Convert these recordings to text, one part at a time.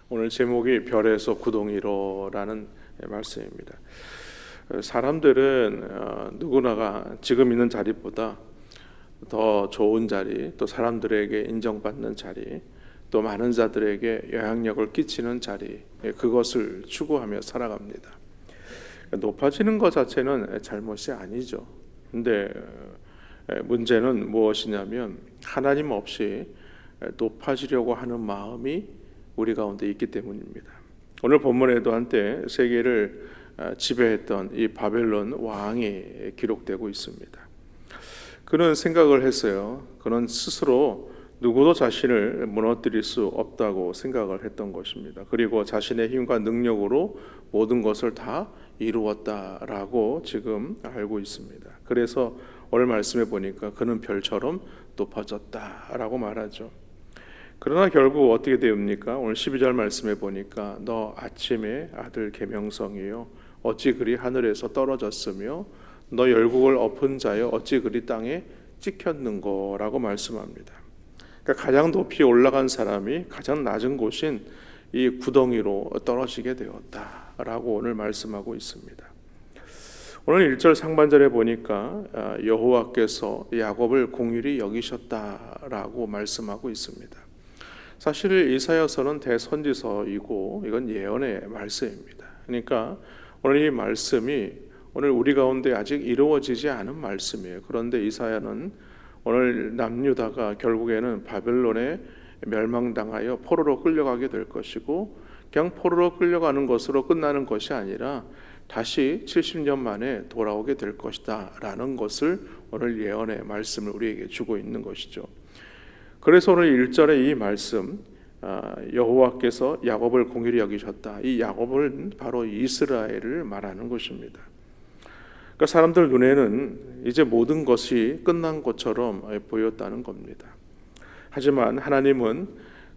오늘 제목이 별에서 구덩이로라는 말씀입니다. 사람들은 누구나가 지금 있는 자리보다 더 좋은 자리, 또 사람들에게 인정받는 자리, 또 많은 자들에게 영향력을 끼치는 자리, 그것을 추구하며 살아갑니다. 높아지는 것 자체는 잘못이 아니죠. 근데 문제는 무엇이냐면 하나님 없이 높아지려고 하는 마음이 우리 가운데 있기 때문입니다. 오늘 본문에도 한때 세계를 지배했던 이 바벨론 왕이 기록되고 있습니다. 그는 생각을 했어요. 그는 스스로 누구도 자신을 무너뜨릴 수 없다고 생각을 했던 것입니다. 그리고 자신의 힘과 능력으로 모든 것을 다 이루었다라고 지금 알고 있습니다. 그래서 오늘 말씀해 보니까 그는 별처럼 높아졌다라고 말하죠. 그러나 결국 어떻게 됩니까? 오늘 12절 말씀해 보니까 너 아침의 아들 계명성이요 어찌 그리 하늘에서 떨어졌으며 너 열국을 엎은 자여 어찌 그리 땅에 찍혔는고라고 말씀합니다. 그러니까 가장 높이 올라간 사람이 가장 낮은 곳인 이 구덩이로 떨어지게 되었다라고 오늘 말씀하고 있습니다. 오늘 1절 상반절에 보니까 여호와께서 야곱을 공휼히 여기셨다라고 말씀하고 있습니다. 사실 이사야서는 대선지서이고 이건 예언의 말씀입니다. 그러니까 오늘 이 말씀이 오늘 우리 가운데 아직 이루어지지 않은 말씀이에요. 그런데 이사야는 오늘 남유다가 결국에는 바벨론에 멸망당하여 포로로 끌려가게 될 것이고 그냥 포로로 끌려가는 것으로 끝나는 것이 아니라 다시 70년 만에 돌아오게 될 것이다 라는 것을 오늘 예언의 말씀을 우리에게 주고 있는 것이죠. 그래서 오늘 1절의 이 말씀 여호와께서 야곱을 공휼히 여기셨다. 이 야곱은 바로 이스라엘을 말하는 것입니다. 그러니까 사람들 눈에는 이제 모든 것이 끝난 것처럼 보였다는 겁니다. 하지만 하나님은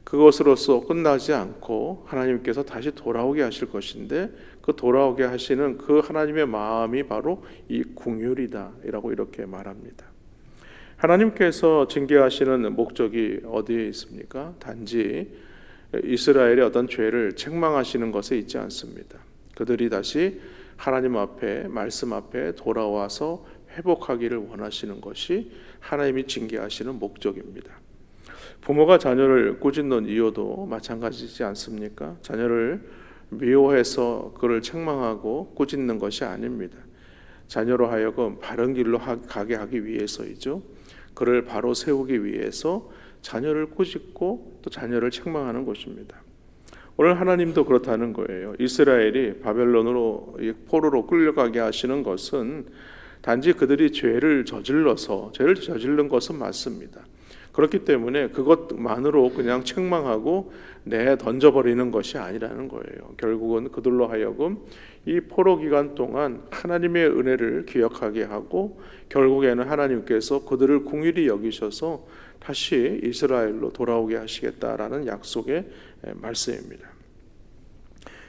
그것으로서 끝나지 않고 하나님께서 다시 돌아오게 하실 것인데 그 돌아오게 하시는 그 하나님의 마음이 바로 이 공휼이다라고 이렇게 말합니다. 하나님께서 징계하시는 목적이 어디에 있습니까? 단지 이스라엘의 어떤 죄를 책망하시는 것에 있지 않습니다. 그들이 다시 하나님 앞에 말씀 앞에 돌아와서 회복하기를 원하시는 것이 하나님이 징계하시는 목적입니다. 부모가 자녀를 꾸짖는 이유도 마찬가지지 않습니까? 자녀를 미워해서 그를 책망하고 꾸짖는 것이 아닙니다. 자녀로 하여금 바른 길로 가게 하기 위해서이죠. 그를 바로 세우기 위해서 자녀를 꾸짖고 또 자녀를 책망하는 것입니다. 오늘 하나님도 그렇다는 거예요. 이스라엘이 바벨론으로 포로로 끌려가게 하시는 것은 단지 그들이 죄를 저지른 것은 맞습니다. 그렇기 때문에 그것만으로 그냥 책망하고 던져버리는 것이 아니라는 거예요. 결국은 그들로 하여금 이 포로 기간 동안 하나님의 은혜를 기억하게 하고 결국에는 하나님께서 그들을 공휼히 여기셔서 다시 이스라엘로 돌아오게 하시겠다라는 약속의 말씀입니다.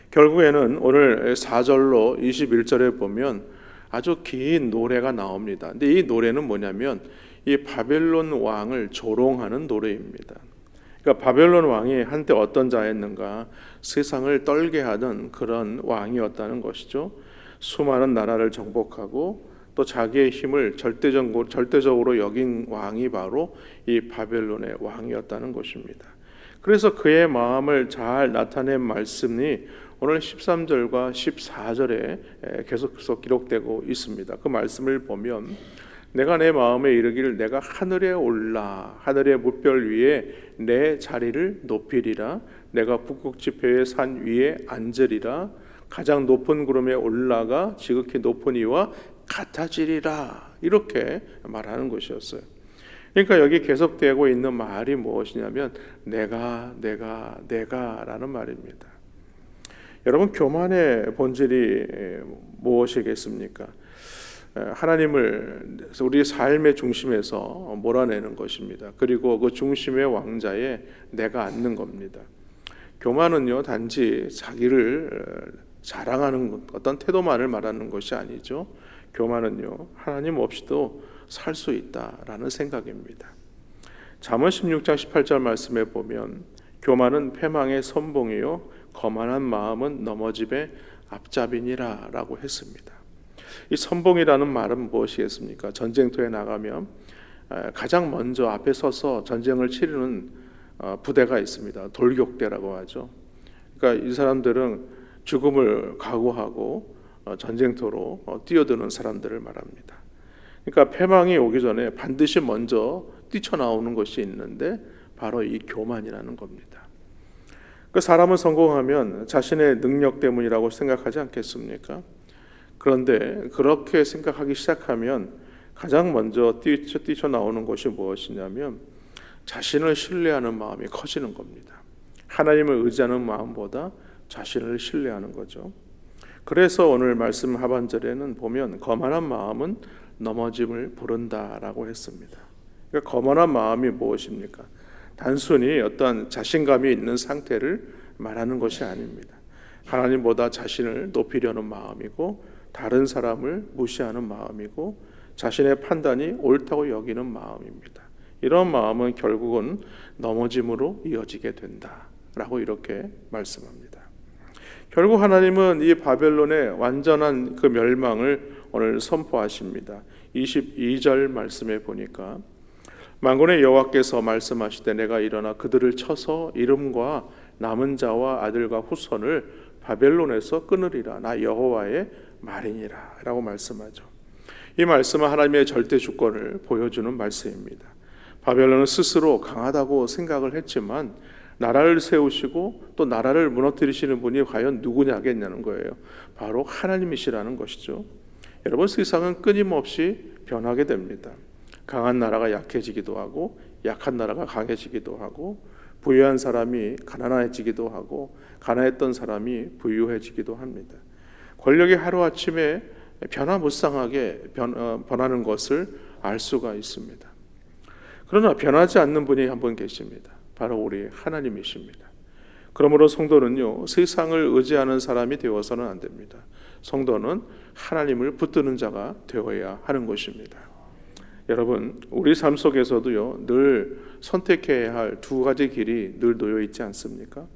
결국에는 오늘 4절로 21절에 보면 아주 긴 노래가 나옵니다. 근데 이 노래는 뭐냐면 이 바벨론 왕을 조롱하는 노래입니다. 그러니까 바벨론 왕이 한때 어떤 자였는가? 세상을 떨게 하던 그런 왕이었다는 것이죠. 수많은 나라를 정복하고 또 자기의 힘을 절대적으로 여긴 왕이 바로 이 바벨론의 왕이었다는 것입니다. 그래서 그의 마음을 잘 나타낸 말씀이 오늘 13절과 14절에 계속해서 기록되고 있습니다. 그 말씀을 보면 내가 내 마음에 이르기를 내가 하늘에 올라 하늘의 무별 위에 내 자리를 높이리라. 내가 북극 지폐의 산 위에 앉으리라. 가장 높은 구름에 올라가 지극히 높은 이와 같아지리라. 이렇게 말하는 것이었어요. 그러니까 여기 계속되고 있는 말이 무엇이냐면 내가라는 말입니다. 여러분, 교만의 본질이 무엇이겠습니까? 하나님을 우리 삶의 중심에서 몰아내는 것입니다. 그리고 그 중심의 왕자에 내가 앉는 겁니다. 교만은요, 단지 자기를 자랑하는 어떤 태도만을 말하는 것이 아니죠. 교만은요, 하나님 없이도 살 수 있다라는 생각입니다. 잠언 16장 18절 말씀에 보면 교만은 패망의 선봉이요 거만한 마음은 넘어짐의 앞잡이니라 라고 했습니다. 이 선봉이라는 말은 무엇이겠습니까? 전쟁터에 나가면 가장 먼저 앞에 서서 전쟁을 치르는 부대가 있습니다. 돌격대라고 하죠. 그러니까 이 사람들은 죽음을 각오하고 전쟁터로 뛰어드는 사람들을 말합니다. 그러니까 패망이 오기 전에 반드시 먼저 뛰쳐나오는 것이 있는데 바로 이 교만이라는 겁니다. 그 사람은 성공하면 자신의 능력 때문이라고 생각하지 않겠습니까? 그런데 그렇게 생각하기 시작하면 가장 먼저 뛰쳐나오는 것이 무엇이냐면 자신을 신뢰하는 마음이 커지는 겁니다. 하나님을 의지하는 마음보다 자신을 신뢰하는 거죠. 그래서 오늘 말씀 하반절에는 보면 거만한 마음은 넘어짐을 부른다라고 했습니다. 그러니까 거만한 마음이 무엇입니까? 단순히 어떤 자신감이 있는 상태를 말하는 것이 아닙니다. 하나님보다 자신을 높이려는 마음이고 다른 사람을 무시하는 마음이고 자신의 판단이 옳다고 여기는 마음입니다. 이런 마음은 결국은 넘어짐으로 이어지게 된다라고 이렇게 말씀합니다. 결국 하나님은 이 바벨론의 완전한 그 멸망을 오늘 선포하십니다. 22절 말씀에 보니까 만군의 여호와께서 말씀하시되 내가 일어나 그들을 쳐서 이름과 남은 자와 아들과 후손을 바벨론에서 끊으리라. 나 여호와의 말이니라 라고 말씀하죠. 이 말씀은 하나님의 절대 주권을 보여주는 말씀입니다. 바벨론은 스스로 강하다고 생각을 했지만 나라를 세우시고 또 나라를 무너뜨리시는 분이 과연 누구냐겠냐는 거예요. 바로 하나님이시라는 것이죠. 여러분, 세상은 끊임없이 변하게 됩니다. 강한 나라가 약해지기도 하고 약한 나라가 강해지기도 하고 부유한 사람이 가난해지기도 하고 가난했던 사람이 부유해지기도 합니다. 권력이 하루아침에 변화무쌍하게 변하는 것을 알 수가 있습니다. 그러나 변하지 않는 분이 한 분 계십니다. 바로 우리 하나님이십니다. 그러므로 성도는요, 세상을 의지하는 사람이 되어서는 안 됩니다. 성도는 하나님을 붙드는 자가 되어야 하는 것입니다. 여러분, 우리 삶 속에서도요, 늘 선택해야 할 두 가지 길이 늘 놓여 있지 않습니까?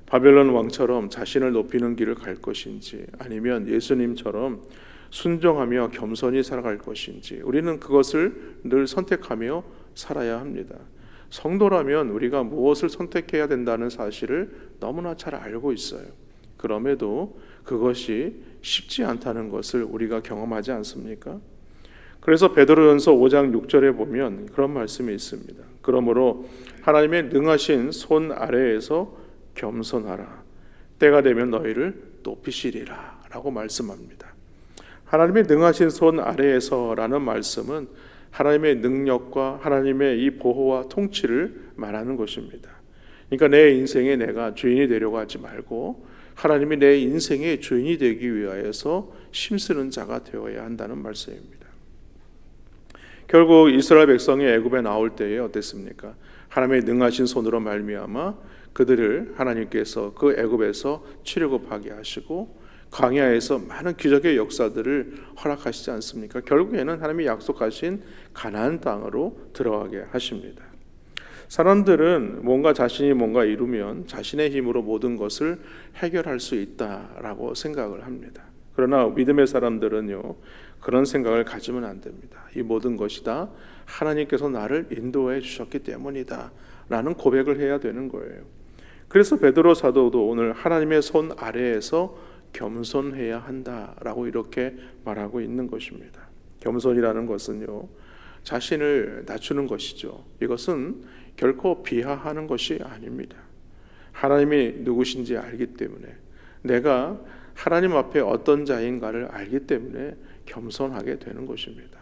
바벨론 왕처럼 자신을 높이는 길을 갈 것인지 아니면 예수님처럼 순종하며 겸손히 살아갈 것인지 우리는 그것을 늘 선택하며 살아야 합니다. 성도라면 우리가 무엇을 선택해야 된다는 사실을 너무나 잘 알고 있어요. 그럼에도 그것이 쉽지 않다는 것을 우리가 경험하지 않습니까? 그래서 베드로전서 5장 6절에 보면 그런 말씀이 있습니다. 그러므로 하나님의 능하신 손 아래에서 겸손하라. 때가 되면 너희를 높이시리라 라고 말씀합니다. 하나님의 능하신 손 아래에서라는 말씀은 하나님의 능력과 하나님의 이 보호와 통치를 말하는 것입니다. 그러니까 내 인생에 내가 주인이 되려고 하지 말고 하나님이 내 인생의 주인이 되기 위하여서 힘쓰는 자가 되어야 한다는 말씀입니다. 결국 이스라엘 백성이 애굽에 나올 때에 어땠습니까? 하나님의 능하신 손으로 말미암아 그들을 하나님께서 그 애굽에서 출애굽하게 하시고 광야에서 많은 기적의 역사들을 허락하시지 않습니까? 결국에는 하나님이 약속하신 가나안 땅으로 들어가게 하십니다. 사람들은 자신이 뭔가 이루면 자신의 힘으로 모든 것을 해결할 수 있다라고 생각을 합니다. 그러나 믿음의 사람들은요, 그런 생각을 가지면 안 됩니다. 이 모든 것이 다 하나님께서 나를 인도해 주셨기 때문이다 라는 고백을 해야 되는 거예요. 그래서 베드로 사도도 오늘 하나님의 손 아래에서 겸손해야 한다라고 이렇게 말하고 있는 것입니다. 겸손이라는 것은요, 자신을 낮추는 것이죠. 이것은 결코 비하하는 것이 아닙니다. 하나님이 누구신지 알기 때문에, 내가 하나님 앞에 어떤 자인가를 알기 때문에 겸손하게 되는 것입니다.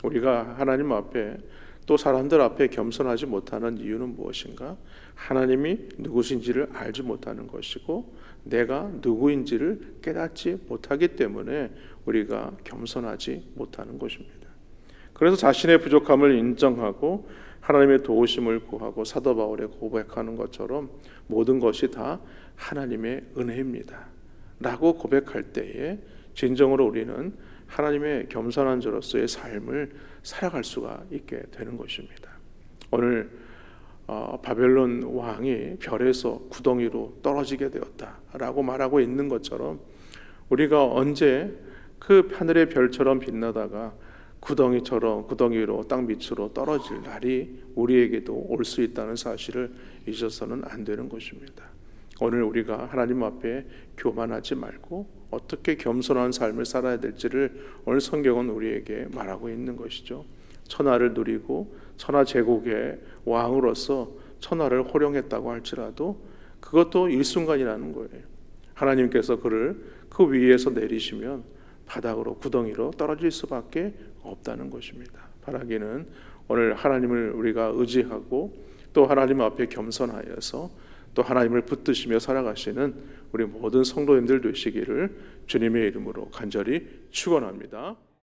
우리가 하나님 앞에 또 사람들 앞에 겸손하지 못하는 이유는 무엇인가? 하나님이 누구신지를 알지 못하는 것이고 내가 누구인지를 깨닫지 못하기 때문에 우리가 겸손하지 못하는 것입니다. 그래서 자신의 부족함을 인정하고 하나님의 도우심을 구하고 사도 바울이 고백하는 것처럼 모든 것이 다 하나님의 은혜입니다 라고 고백할 때에 진정으로 우리는 하나님의 겸손한 자로서의 삶을 살아갈 수가 있게 되는 것입니다. 오늘 바벨론 왕이 별에서 구덩이로 떨어지게 되었다라고 말하고 있는 것처럼 우리가 언제 그 하늘의 별처럼 빛나다가 구덩이로 땅 밑으로 떨어질 날이 우리에게도 올 수 있다는 사실을 잊어서는 안 되는 것입니다. 오늘 우리가 하나님 앞에 교만하지 말고 어떻게 겸손한 삶을 살아야 될지를 오늘 성경은 우리에게 말하고 있는 것이죠. 천하를 누리고 천하 제국의 왕으로서 천하를 호령했다고 할지라도 그것도 일순간이라는 거예요. 하나님께서 그를 그 위에서 내리시면 바닥으로 구덩이로 떨어질 수밖에 없다는 것입니다. 바라기는 오늘 하나님을 우리가 의지하고 또 하나님 앞에 겸손하여서 또 하나님을 붙드시며 살아가시는 우리 모든 성도님들 되시기를 주님의 이름으로 간절히 축원합니다.